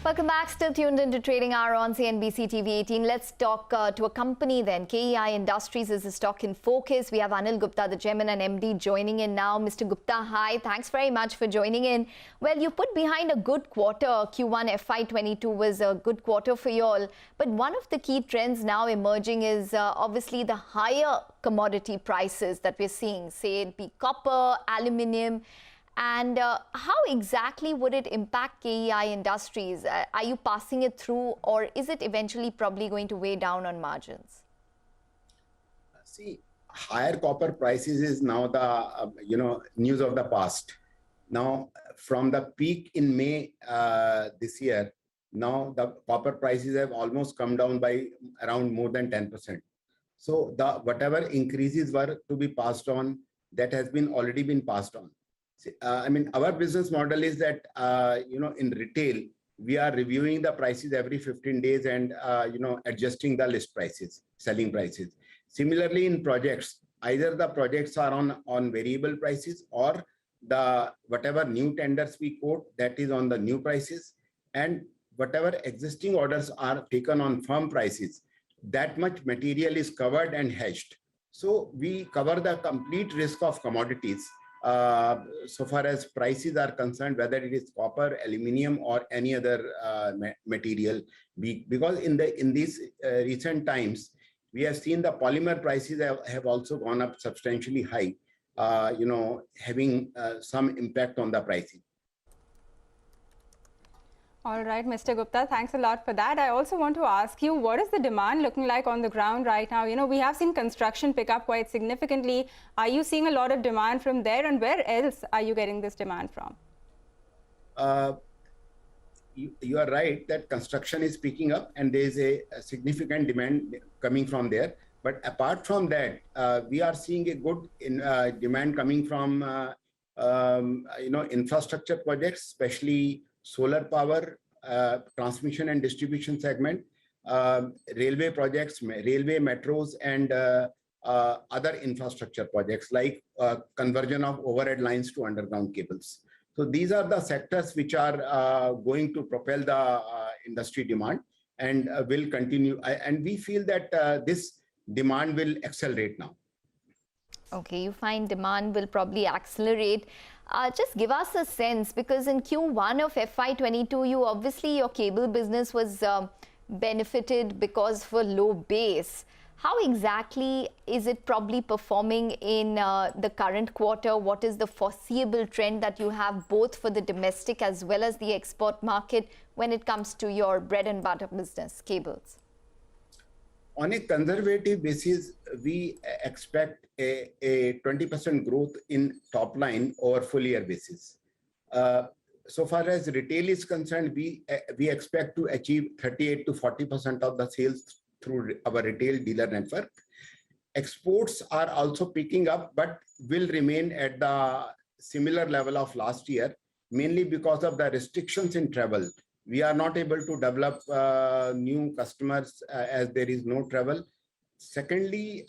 Welcome back. Still tuned into Trading Hour on CNBC TV 18. Let's talk to a company then. KEI Industries is the stock in focus. We have Anil Gupta, the chairman and MD, joining in now. Mr. Gupta, hi. Thanks very much for joining in. Well, you put behind a good quarter. Q1 FY22 was a good quarter for you all. But one of the key trends now emerging is obviously the higher commodity prices that we're seeing, say it be copper, aluminium. And how exactly would it impact KEI Industries? Are you passing it through, or is it eventually probably going to weigh down on margins? See, higher copper prices is now the news of the past. Now, from the peak in May this year, now the copper prices have almost come down by around more than 10%. So the whatever increases were to be passed on, that has been already been passed on. Our business model is that, in retail, we are reviewing the prices every 15 days and, adjusting the list prices, selling prices. Similarly, in projects, either the projects are on variable prices, or the whatever new tenders we quote, that is on the new prices, and whatever existing orders are taken on firm prices, that much material is covered and hedged. So we cover the complete risk of commodities. So far as prices are concerned, whether it is copper, aluminium, or any other material, because in these recent times, we have seen the polymer prices have also gone up substantially high, having some impact on the pricing. All right, Mr. Gupta, thanks a lot for that. I also want to ask you, what is the demand looking like on the ground right now? We have seen construction pick up quite significantly. Are you seeing a lot of demand from there, and where else are you getting this demand from? You are right that construction is picking up and there is a significant demand coming from there. But apart from that, we are seeing a good demand coming from infrastructure projects, especially solar power, transmission and distribution segment, railway projects, railway metros, and other infrastructure projects like conversion of overhead lines to underground cables. So these are the sectors which are going to propel the industry demand and will continue. And we feel that this demand will accelerate now. Okay, you find demand will probably accelerate. Just give us a sense, because in Q1 of FY22, your cable business was benefited because of a low base. How exactly is it probably performing in the current quarter? What is the foreseeable trend that you have both for the domestic as well as the export market when it comes to your bread and butter business, cables? On a conservative basis, we expect a 20% growth in top line over full year basis. So far as retail is concerned, we expect to achieve 38 to 40% of the sales through our retail dealer network. Exports are also picking up, but will remain at the similar level of last year, mainly because of the restrictions in travel. We are not able to develop new customers as there is no travel. Secondly,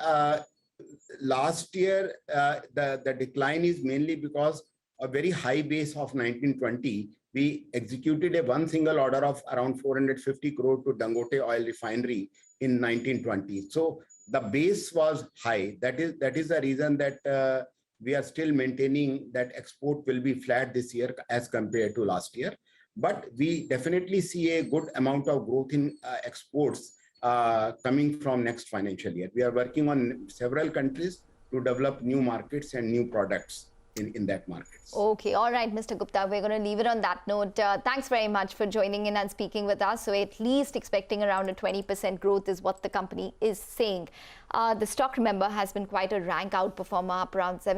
last year, the decline is mainly because a very high base of 1920. We executed a one single order of around 450 crore to Dangote Oil Refinery in 1920. So the base was high. That is the reason that we are still maintaining that export will be flat this year as compared to last year. But we definitely see a good amount of growth in exports coming from next financial year. We are working on several countries to develop new markets and new products in that market. Okay, all right, Mr. Gupta, we're going to leave it on that note. Thanks very much for joining in and speaking with us. So at least expecting around a 20% growth is what the company is saying. The stock, remember, has been quite a rank outperformer, up around 7.